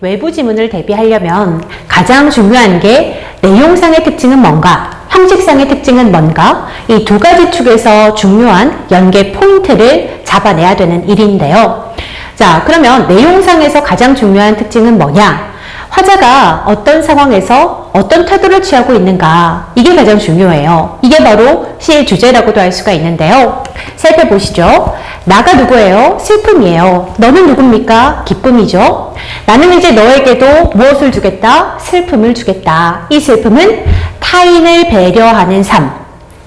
외부 지문을 대비하려면 가장 중요한 게 내용상의 특징은 뭔가, 형식상의 특징은 뭔가, 이 두 가지 축에서 중요한 연계 포인트를 잡아내야 되는 일인데요. 자, 그러면 내용상에서 가장 중요한 특징은 뭐냐? 화자가 어떤 상황에서 어떤 태도를 취하고 있는가, 이게 가장 중요해요. 이게 바로 시의 주제라고도 할 수가 있는데요. 살펴보시죠. 나가 누구예요? 슬픔이에요. 너는 누굽니까? 기쁨이죠. 나는 이제 너에게도 무엇을 주겠다? 슬픔을 주겠다. 이 슬픔은 타인을 배려하는 삶,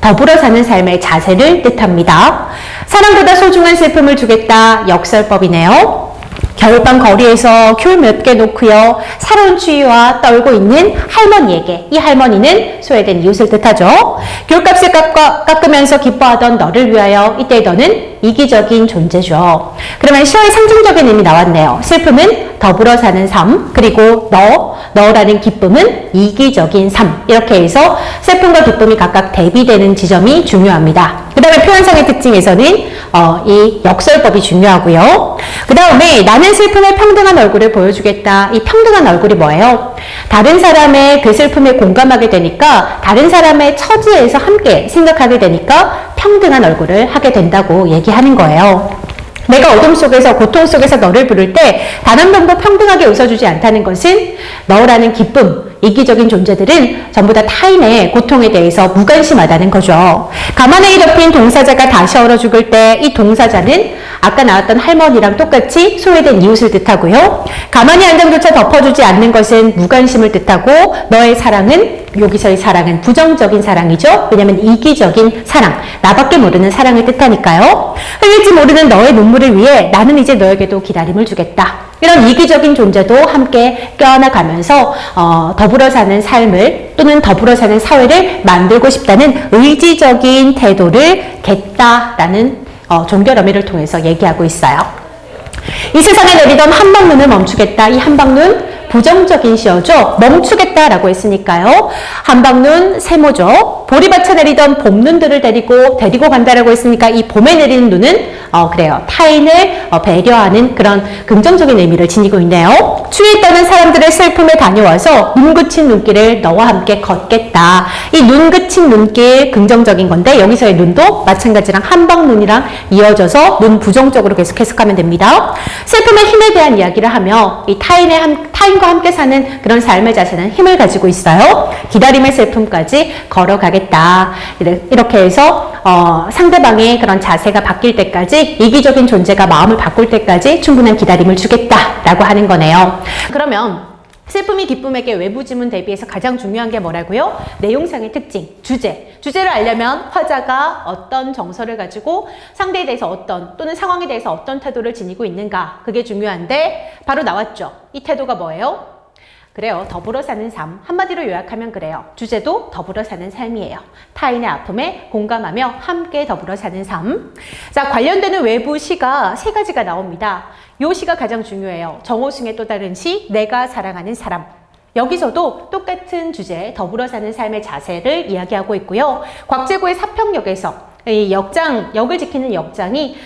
더불어 사는 삶의 자세를 뜻합니다. 사랑보다 소중한 슬픔을 주겠다. 역설법이네요. 겨울밤 거리에서 귤 몇 개 놓고요, 살온 추위와 떨고 있는 할머니에게, 이 할머니는 소외된 이웃을 뜻하죠. 귤값을 깎으면서 기뻐하던 너를 위하여, 이때 너는 이기적인 존재죠. 그러면 시어의 상징적인 의미 나왔네요. 슬픔은 더불어 사는 삶, 그리고 너라는 기쁨은 이기적인 삶. 이렇게 해서 슬픔과 기쁨이 각각 대비되는 지점이 중요합니다. 그 다음에 표현상의 특징에서는 이 역설법이 중요하고요. 그 다음에 나는 슬픔의 평등한 얼굴을 보여주겠다. 이 평등한 얼굴이 뭐예요? 다른 사람의 그 슬픔에 공감하게 되니까, 다른 사람의 처지에서 함께 생각하게 되니까 평등한 얼굴을 하게 된다고 얘기하는 거예요. 내가 어둠 속에서, 고통 속에서 너를 부를 때 단 한 명도 평등하게 웃어주지 않다는 것은 너라는 기쁨, 이기적인 존재들은 전부 다 타인의 고통에 대해서 무관심하다는 거죠. 가만히 덮인 동사자가 다시 얼어 죽을 때 이 동사자는 아까 나왔던 할머니랑 똑같이 소외된 이웃을 뜻하고요. 가만히 한 장조차 덮어주지 않는 것은 무관심을 뜻하고, 너의 사랑은, 여기서의 사랑은 부정적인 사랑이죠. 왜냐하면 이기적인 사랑, 나밖에 모르는 사랑을 뜻하니까요. 흘릴지 모르는 너의 눈물을 위해 나는 이제 너에게도 기다림을 주겠다. 이런 이기적인 존재도 함께 껴안아가면서 더불어 사는 삶을, 또는 더불어 사는 사회를 만들고 싶다는 의지적인 태도를 겠다라는 종결 어미를 통해서 얘기하고 있어요. 이 세상에 내리던 한방눈을 멈추겠다. 이 한방눈 부정적인 시어죠. 멈추겠다라고 했으니까요. 한방눈 세모죠. 보리밭에 내리던 봄눈들을 데리고 간다라고 했으니까 이 봄에 내리는 눈은 그래요. 타인을 배려하는 그런 긍정적인 의미를 지니고 있네요. 추위에 떠는 사람들의 슬픔에 다녀와서 눈 그친 눈길을 너와 함께 걷겠다. 이 눈 그친 눈길 긍정적인 건데, 여기서의 눈도 마찬가지랑 한방눈이랑 이어져서 눈 부정적으로 계속 해석하면 됩니다. 슬픔의 힘에 대한 이야기를 하며 이 타인과 함께 사는 그런 삶의 자세는 힘을 가지고 있어요. 기다림의 슬픔까지 걸어가겠다. 이렇게 해서 상대방의 그런 자세가 바뀔 때까지, 이기적인 존재가 마음을 바꿀 때까지 충분한 기다림을 주겠다라고 하는 거네요. 그러면 슬픔이 기쁨에게 외부 지문 대비해서 가장 중요한 게 뭐라고요? 내용상의 특징, 주제를 알려면 화자가 어떤 정서를 가지고 상대에 대해서 또는 상황에 대해서 어떤 태도를 지니고 있는가, 그게 중요한데 바로 나왔죠. 이 태도가 뭐예요? 그래요. 더불어 사는 삶. 한마디로 요약하면 그래요. 주제도 더불어 사는 삶이에요. 타인의 아픔에 공감하며 함께 더불어 사는 삶. 자, 관련되는 외부 시가 세 가지가 나옵니다. 요 시가 가장 중요해요. 정호승의 또 다른 시, 내가 사랑하는 사람. 여기서도 똑같은 주제, 더불어 사는 삶의 자세를 이야기하고 있고요. 곽재고의 사평역에서 이 역을 지키는 역장이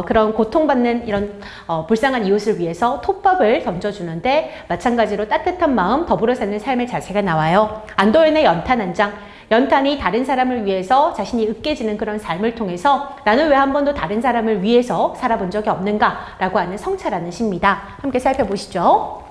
그런 고통받는 이런 불쌍한 이웃을 위해서 톱밥을 던져주는데, 마찬가지로 따뜻한 마음, 더불어 사는 삶의 자세가 나와요. 안도현의 연탄 한 장. 연탄이 다른 사람을 위해서 자신이 으깨지는 그런 삶을 통해서 나는 왜 한 번도 다른 사람을 위해서 살아본 적이 없는가 라고 하는 성찰하는 시입니다. 함께 살펴보시죠.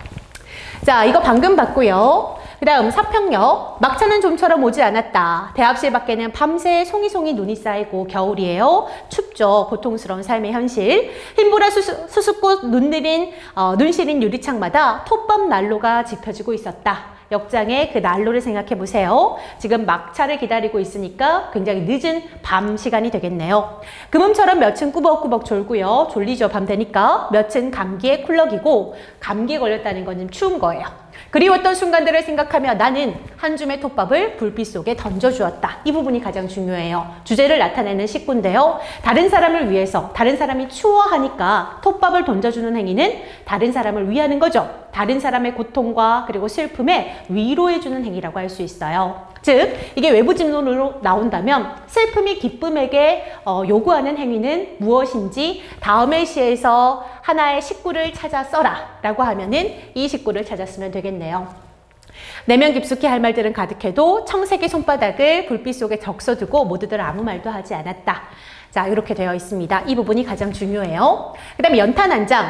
자, 이거 방금 봤고요. 그 다음 사평역. 막차는 좀처럼 오지 않았다. 대합실 밖에는 밤새 송이송이 눈이 쌓이고 겨울이에요. 춥죠. 고통스러운 삶의 현실. 흰보라 수수꽃 눈 시린 유리창마다 톱밥 난로가 지펴지고 있었다. 역장의 그 난로를 생각해 보세요. 지금 막차를 기다리고 있으니까 굉장히 늦은 밤 시간이 되겠네요. 금음처럼 몇은 꾸벅꾸벅 졸고요. 졸리죠. 밤 되니까. 몇은 감기에 쿨럭이고, 감기에 걸렸다는 건 좀 추운 거예요. 그리웠던 순간들을 생각하며 나는 한 줌의 톱밥을 불빛 속에 던져주었다. 이 부분이 가장 중요해요. 주제를 나타내는 식구인데요. 다른 사람을 위해서, 다른 사람이 추워하니까 톱밥을 던져주는 행위는 다른 사람을 위하는 거죠. 다른 사람의 고통과 그리고 슬픔에 위로해주는 행위라고 할 수 있어요. 즉, 이게 외부 질문으로 나온다면 슬픔이 기쁨에게 요구하는 행위는 무엇인지 다음의 시에서 하나의 식구를 찾아 써라 라고 하면은 이 식구를 찾았으면 되겠네요. 내면 깊숙이 할 말들은 가득해도 청색의 손바닥을 불빛 속에 적셔두고 모두들 아무 말도 하지 않았다. 자, 이렇게 되어 있습니다. 이 부분이 가장 중요해요. 그 다음에 연탄 한 장.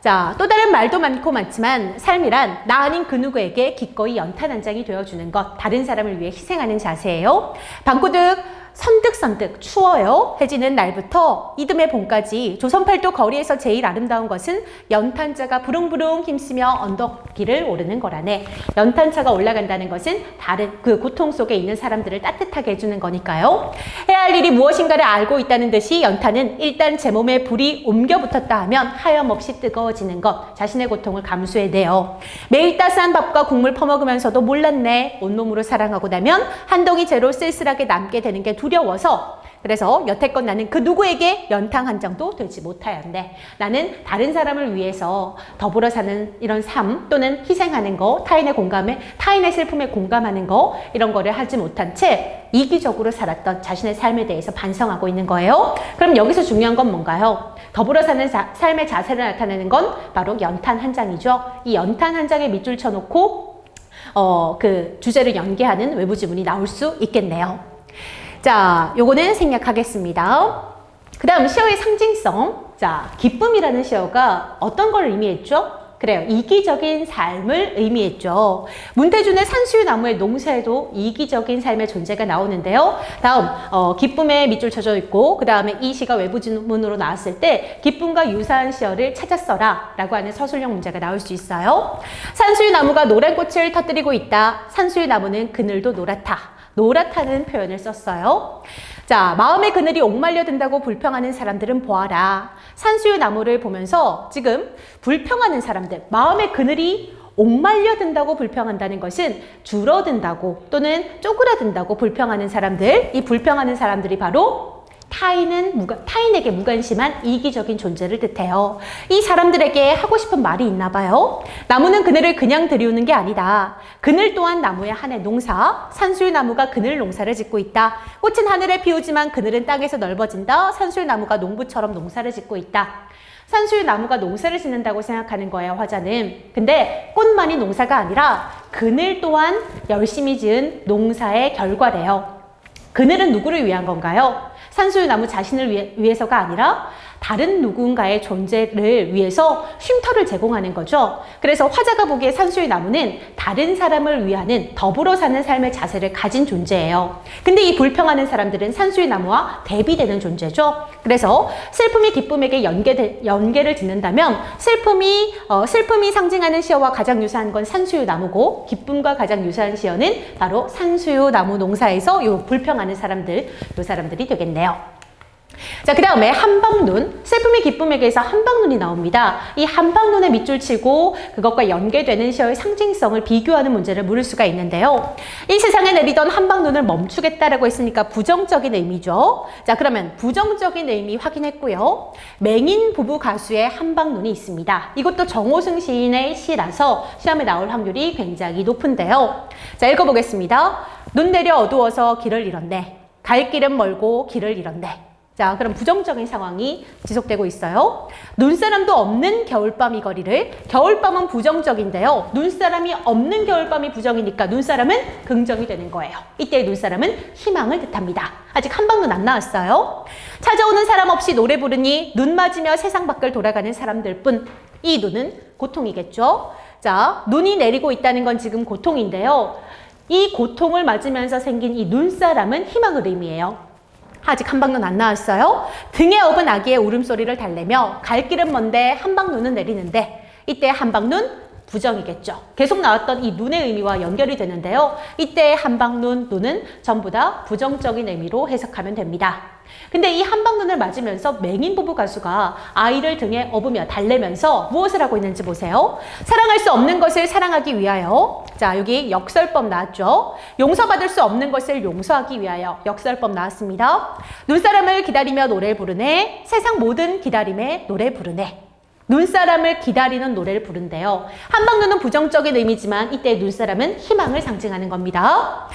자, 또 다른 말도 많지만 삶이란 나 아닌 그 누구에게 기꺼이 연탄 한 장이 되어주는 것, 다른 사람을 위해 희생하는 자세예요. 방구득 선득선득 추워요. 해지는 날부터 이듬해 봄까지 조선팔도 거리에서 제일 아름다운 것은 연탄자가 부릉부릉 힘쓰며 언덕길을 오르는 거라네. 연탄차가 올라간다는 것은 다른 그 고통 속에 있는 사람들을 따뜻하게 해주는 거니까요. 해야 할 일이 무엇인가를 알고 있다는 듯이 연탄은 일단 제 몸에 불이 옮겨 붙었다 하면 하염없이 뜨거워지는 것, 자신의 고통을 감수해내요. 매일 따스한 밥과 국물 퍼먹으면서도 몰랐네. 온몸으로 사랑하고 나면 한 덩이 재로 쓸쓸하게 남게 되는 게 두려워서, 그래서 여태껏 나는 그 누구에게 연탄 한 장도 되지 못하였네. 나는 다른 사람을 위해서 더불어 사는 이런 삶 또는 희생하는 거, 타인의 슬픔에 공감하는 거, 이런 거를 하지 못한 채 이기적으로 살았던 자신의 삶에 대해서 반성하고 있는 거예요. 그럼 여기서 중요한 건 뭔가요? 더불어 사는 삶의 자세를 나타내는 건 바로 연탄 한 장이죠. 이 연탄 한 장에 밑줄 쳐놓고 그 주제를 연계하는 외부 지문이 나올 수 있겠네요. 자, 요거는 생략하겠습니다. 그 다음 시어의 상징성. 자, 기쁨이라는 시어가 어떤 걸 의미했죠? 그래요. 이기적인 삶을 의미했죠. 문태준의 산수유나무의 농사에도 이기적인 삶의 존재가 나오는데요. 다음, 기쁨에 밑줄 쳐져 있고, 그 다음에 이 시가 외부 지문으로 나왔을 때 기쁨과 유사한 시어를 찾았어라 라고 하는 서술형 문제가 나올 수 있어요. 산수유나무가 노란 꽃을 터뜨리고 있다. 산수유나무는 그늘도 노랗다. 노랗다는 표현을 썼어요. 자, 마음의 그늘이 옥말려 든다고 불평하는 사람들은 보아라. 산수유 나무를 보면서 지금 불평하는 사람들, 마음의 그늘이 옥말려 든다고 불평한다는 것은 줄어든다고 또는 쪼그라든다고 불평하는 사람들, 이 불평하는 사람들이 바로 타인에게 무관심한 이기적인 존재를 뜻해요. 이 사람들에게 하고 싶은 말이 있나 봐요. 나무는 그늘을 그냥 들이우는 게 아니다. 그늘 또한 나무의 하나의 농사. 산수유나무가 그늘 농사를 짓고 있다. 꽃은 하늘에 피우지만 그늘은 땅에서 넓어진다. 산수유나무가 농부처럼 농사를 짓고 있다. 산수유나무가 농사를 짓는다고 생각하는 거예요, 화자는. 근데 꽃만이 농사가 아니라 그늘 또한 열심히 지은 농사의 결과래요. 그늘은 누구를 위한 건가요? 산수유나무 자신을 위해서가 아니라 다른 누군가의 존재를 위해서 쉼터를 제공하는 거죠. 그래서 화자가 보기에 산수유나무는 다른 사람을 위하는 더불어 사는 삶의 자세를 가진 존재예요. 근데 이 불평하는 사람들은 산수유나무와 대비되는 존재죠. 그래서 슬픔이 기쁨에게 연계를 짓는다면 슬픔이 상징하는 시어와 가장 유사한 건 산수유나무고, 기쁨과 가장 유사한 시어는 바로 산수유나무 농사에서 요 불평하는 사람들, 요 사람들이 되겠네요. 자, 그 다음에 한방눈. 슬픔이 기쁨에게서 한방눈이 나옵니다. 이 한방눈에 밑줄 치고 그것과 연계되는 시어의 상징성을 비교하는 문제를 물을 수가 있는데요. 이 세상에 내리던 한방눈을 멈추겠다라고 했으니까 부정적인 의미죠. 자, 그러면 부정적인 의미 확인했고요. 맹인 부부 가수의 한방눈이 있습니다. 이것도 정호승 시인의 시라서 시험에 나올 확률이 굉장히 높은데요. 자, 읽어보겠습니다. 눈 내려 어두워서 길을 잃었네. 갈 길은 멀고 길을 잃었네. 자, 그럼 부정적인 상황이 지속되고 있어요. 눈사람도 없는 겨울밤 이 거리를, 겨울밤은 부정적인데요. 눈사람이 없는 겨울밤이 부정이니까 눈사람은 긍정이 되는 거예요. 이때 눈사람은 희망을 뜻합니다. 아직 한방눈 안 나왔어요. 찾아오는 사람 없이 노래 부르니 눈 맞으며 세상 밖을 돌아가는 사람들뿐. 이 눈은 고통이겠죠. 자, 눈이 내리고 있다는 건 지금 고통인데요. 이 고통을 맞으면서 생긴 이 눈사람은 희망을 의미해요. 아직 한방눈 안 나왔어요. 등에 업은 아기의 울음소리를 달래며 갈 길은 먼데 한방눈은 내리는데, 이때 한방눈 부정이겠죠. 계속 나왔던 이 눈의 의미와 연결이 되는데요. 이때 한방눈, 눈은 전부 다 부정적인 의미로 해석하면 됩니다. 근데 이 한방눈을 맞으면서 맹인 부부 가수가 아이를 등에 업으며 달래면서 무엇을 하고 있는지 보세요. 사랑할 수 없는 것을 사랑하기 위하여. 자, 여기 역설법 나왔죠. 용서받을 수 없는 것을 용서하기 위하여. 역설법 나왔습니다. 눈사람을 기다리며 노래 부르네. 세상 모든 기다림에 노래 부르네. 눈사람을 기다리는 노래를 부른대요. 한방눈은 부정적인 의미지만 이때 눈사람은 희망을 상징하는 겁니다.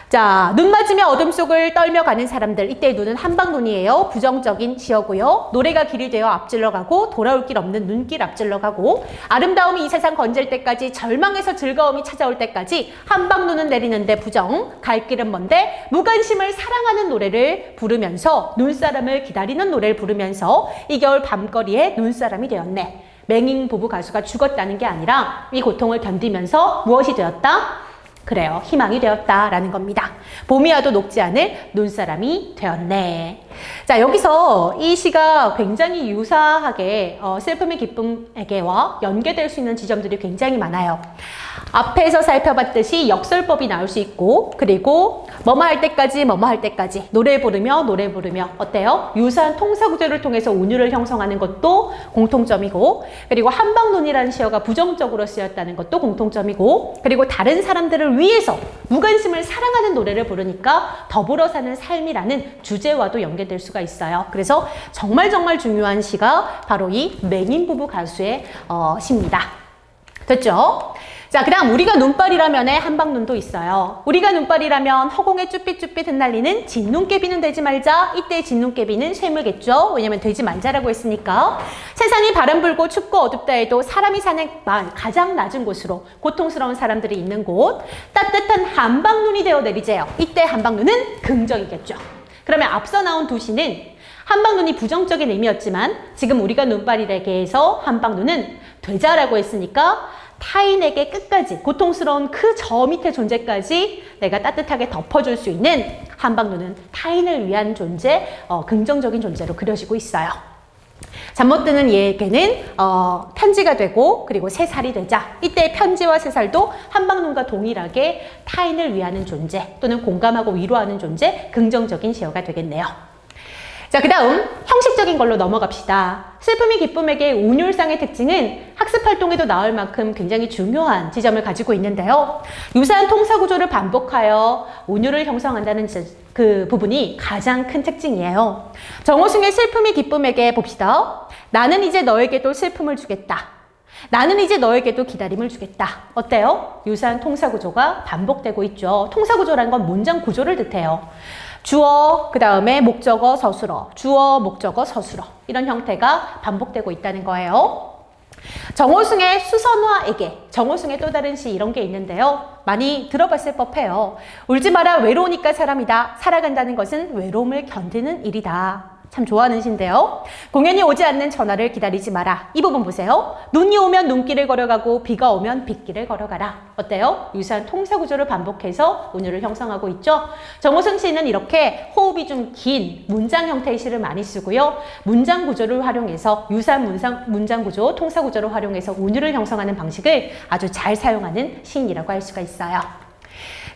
자, 눈 맞으며 어둠 속을 떨며 가는 사람들, 이때 눈은 한방눈이에요. 부정적인 지어고요. 노래가 길이 되어 앞질러 가고 돌아올 길 없는 눈길 앞질러 가고 아름다움이 이 세상 건질 때까지 절망에서 즐거움이 찾아올 때까지 한방눈은 내리는데 부정, 갈 길은 먼데 무관심을 사랑하는 노래를 부르면서 눈사람을 기다리는 노래를 부르면서 이 겨울 밤거리에 눈사람이 되었네. 맹인 부부 가수가 죽었다는 게 아니라 이 고통을 견디면서 무엇이 되었다? 그래요. 희망이 되었다라는 겁니다. 봄이 와도 녹지 않을 눈사람이 되었네. 자, 여기서 이 시가 굉장히 유사하게 슬픔의 기쁨에게와 연계될 수 있는 지점들이 굉장히 많아요. 앞에서 살펴봤듯이 역설법이 나올 수 있고 그리고 뭐뭐 할 때까지 뭐뭐 할 때까지 노래 부르며 어때요? 유사한 통사구조를 통해서 운율을 형성하는 것도 공통점이고 그리고 한방눈이라는 시어가 부정적으로 쓰였다는 것도 공통점이고 그리고 다른 사람들을 위해서 무관심을 사랑하는 노래를 부르니까 더불어 사는 삶이라는 주제와도 연계될 수가 있어요. 그래서 정말 중요한 시가 바로 이 맹인 부부 가수의 시입니다. 됐죠? 자, 그 다음 우리가 눈발이라면의 한방눈도 있어요. 우리가 눈발이라면 허공에 쭈삣쭈삣 흩날리는 진눈깨비는 되지 말자. 이때 진눈깨비는 쇠물겠죠. 왜냐면 되지 말자라고 했으니까. 세상이 바람 불고 춥고 어둡다 해도 사람이 사는 가장 낮은 곳으로 고통스러운 사람들이 있는 곳 따뜻한 한방눈이 되어 내리재요. 이때 한방눈은 긍정이겠죠. 그러면 앞서 나온 두 시는 한방눈이 부정적인 의미였지만 지금 우리가 눈발이라게해서 한방눈은 되자라고 했으니까 타인에게 끝까지 고통스러운 그 저 밑의 존재까지 내가 따뜻하게 덮어줄 수 있는 한방눈은 타인을 위한 존재, 긍정적인 존재로 그려지고 있어요. 잠 못 드는 얘에게는 편지가 되고 그리고 새살이 되자. 이때 편지와 새살도 한방눈과 동일하게 타인을 위하는 존재 또는 공감하고 위로하는 존재, 긍정적인 시어가 되겠네요. 자, 그 다음 형식적인 걸로 넘어갑시다. 슬픔이 기쁨에게 운율상의 특징은 학습활동에도 나올 만큼 굉장히 중요한 지점을 가지고 있는데요. 유사한 통사구조를 반복하여 운율을 형성한다는 그 부분이 가장 큰 특징이에요. 정호승의 슬픔이 기쁨에게 봅시다. 나는 이제 너에게도 슬픔을 주겠다. 나는 이제 너에게도 기다림을 주겠다. 어때요? 유사한 통사구조가 반복되고 있죠. 통사구조라는 건 문장 구조를 뜻해요. 주어, 그 다음에 목적어, 서술어, 주어, 목적어, 서술어 이런 형태가 반복되고 있다는 거예요. 정호승의 수선화에게, 정호승의 또 다른 시 이런 게 있는데요. 많이 들어봤을 법해요. 울지 마라 외로우니까 사람이다. 살아간다는 것은 외로움을 견디는 일이다. 참 좋아하는 시인데요. 공연이 오지 않는 전화를 기다리지 마라. 이 부분 보세요. 눈이 오면 눈길을 걸어가고 비가 오면 빗길을 걸어가라. 어때요? 유사한 통사구조를 반복해서 운율을 형성하고 있죠. 정호승 시는 이렇게 호흡이 좀 긴 문장 형태의 시를 많이 쓰고요. 문장 구조를 활용해서 유사한 문장 구조, 통사구조를 활용해서 운율을 형성하는 방식을 아주 잘 사용하는 시인이라고 할 수가 있어요.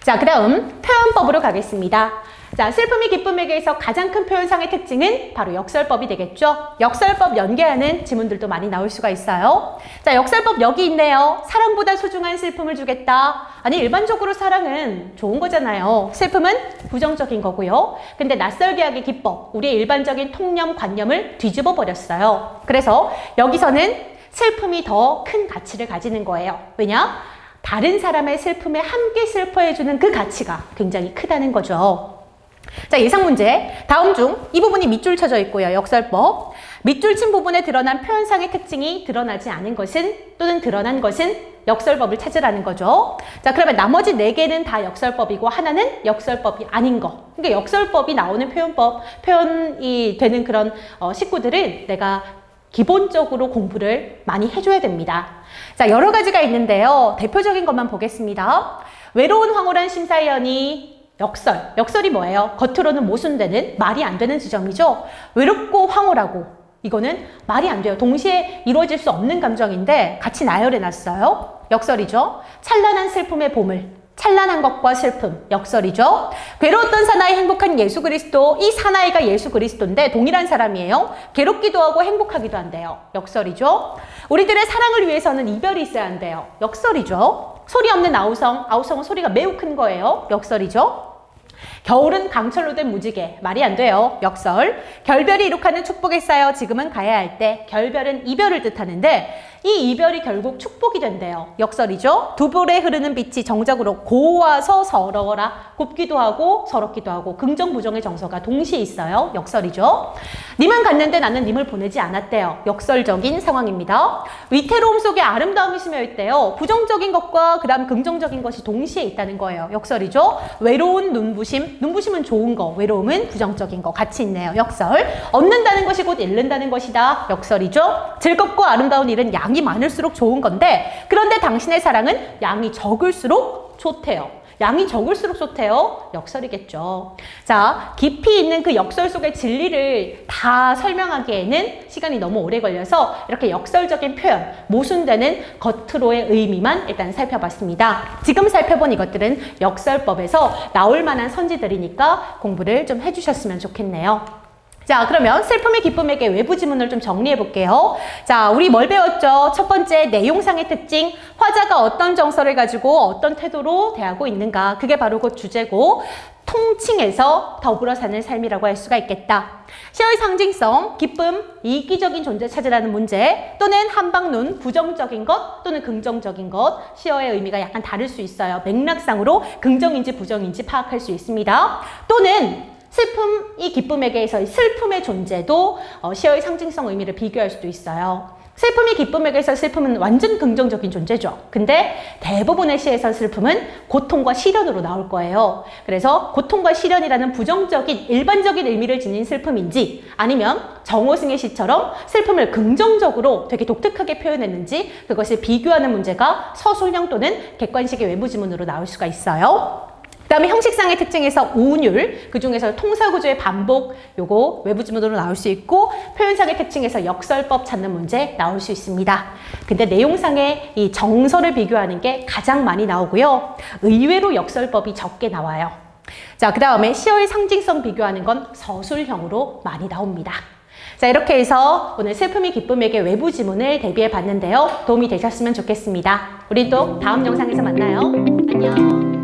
자, 그 다음 표현법으로 가겠습니다. 자, 슬픔이 기쁨에게서 가장 큰 표현상의 특징은 바로 역설법이 되겠죠. 역설법 연계하는 지문들도 많이 나올 수가 있어요. 자, 역설법 여기 있네요. 사랑보다 소중한 슬픔을 주겠다. 아니, 일반적으로 사랑은 좋은 거잖아요. 슬픔은 부정적인 거고요. 근데 낯설게 하기 기법, 우리의 일반적인 통념, 관념을 뒤집어 버렸어요. 그래서 여기서는 슬픔이 더 큰 가치를 가지는 거예요. 왜냐? 다른 사람의 슬픔에 함께 슬퍼해주는 그 가치가 굉장히 크다는 거죠. 자, 예상 문제. 다음 중 이 부분이 밑줄 쳐져 있고요. 역설법. 밑줄 친 부분에 드러난 표현상의 특징이 드러나지 않은 것은 또는 드러난 것은 역설법을 찾으라는 거죠. 자, 그러면 나머지 4개는 다 역설법이고 하나는 역설법이 아닌 거. 그러니까 역설법이 나오는 표현이 되는 그런 식구들은 내가 기본적으로 공부를 많이 해줘야 됩니다. 자, 여러 가지가 있는데요. 대표적인 것만 보겠습니다. 외로운 황홀한 심사위원이 역설이 뭐예요? 겉으로는 모순되는, 말이 안 되는 지점이죠. 외롭고 황홀하고 이거는 말이 안 돼요. 동시에 이루어질 수 없는 감정인데 같이 나열해 놨어요. 역설이죠. 찬란한 슬픔의 보물, 찬란한 것과 슬픔, 역설이죠. 괴로웠던 사나이, 행복한 예수 그리스도. 이 사나이가 예수 그리스도인데 동일한 사람이에요. 괴롭기도 하고 행복하기도 한대요. 역설이죠. 우리들의 사랑을 위해서는 이별이 있어야 한대요. 역설이죠. 소리 없는 아우성은 소리가 매우 큰 거예요. 역설이죠. 겨울은 강철로 된 무지개. 말이 안 돼요. 역설. 결별이 이룩하는 축복에 쌓여 지금은 가야 할 때. 결별은 이별을 뜻하는데 이 이별이 결국 축복이 된대요. 역설이죠. 두 볼에 흐르는 빛이 정적으로 고와서 서러워라. 곱기도 하고 서럽기도 하고 긍정 부정의 정서가 동시에 있어요. 역설이죠. 님은 갔는데 나는 님을 보내지 않았대요. 역설적인 상황입니다. 위태로움 속에 아름다움이 스며 있대요. 부정적인 것과 그다음 긍정적인 것이 동시에 있다는 거예요. 역설이죠. 외로운 눈부심. 눈부심은 좋은 거, 외로움은 부정적인 거 같이 있네요. 역설. 얻는다는 것이 곧 잃는다는 것이다. 역설이죠. 즐겁고 아름다운 일은 양이 많을수록 좋은 건데 그런데 당신의 사랑은 양이 적을수록 좋대요. 양이 적을수록 좋대요. 역설이겠죠. 자, 깊이 있는 그 역설 속의 진리를 다 설명하기에는 시간이 너무 오래 걸려서 이렇게 역설적인 표현, 모순되는 겉으로의 의미만 일단 살펴봤습니다. 지금 살펴본 이것들은 역설법에서 나올 만한 선지들이니까 공부를 좀 해주셨으면 좋겠네요. 자, 그러면 슬픔이 기쁨에게 외부 지문을 좀 정리해 볼게요. 자, 우리 뭘 배웠죠? 첫 번째, 내용상의 특징. 화자가 어떤 정서를 가지고 어떤 태도로 대하고 있는가. 그게 바로 그 주제고, 통칭해서 더불어 사는 삶이라고 할 수가 있겠다. 시어의 상징성, 기쁨, 이기적인 존재 찾으라는 문제, 또는 한방눈, 부정적인 것 또는 긍정적인 것, 시어의 의미가 약간 다를 수 있어요. 맥락상으로 긍정인지 부정인지 파악할 수 있습니다. 또는 슬픔이 기쁨에게서의 슬픔의 존재도 시어의 상징성 의미를 비교할 수도 있어요. 슬픔이 기쁨에게서 슬픔은 완전 긍정적인 존재죠. 근데 대부분의 시에서 슬픔은 고통과 시련으로 나올 거예요. 그래서 고통과 시련이라는 부정적인 일반적인 의미를 지닌 슬픔인지 아니면 정호승의 시처럼 슬픔을 긍정적으로 되게 독특하게 표현했는지 그것을 비교하는 문제가 서술형 또는 객관식의 외부 지문으로 나올 수가 있어요. 그 다음에 형식상의 특징에서 운율, 그 중에서 통사구조의 반복, 요거 외부 지문으로 나올 수 있고 표현상의 특징에서 역설법 찾는 문제 나올 수 있습니다. 근데 내용상의 이 정서를 비교하는 게 가장 많이 나오고요. 의외로 역설법이 적게 나와요. 자, 그 다음에 시어의 상징성 비교하는 건 서술형으로 많이 나옵니다. 자, 이렇게 해서 오늘 슬픔이 기쁨에게 외부 지문을 대비해 봤는데요. 도움이 되셨으면 좋겠습니다. 우리 또 다음 영상에서 만나요. 안녕.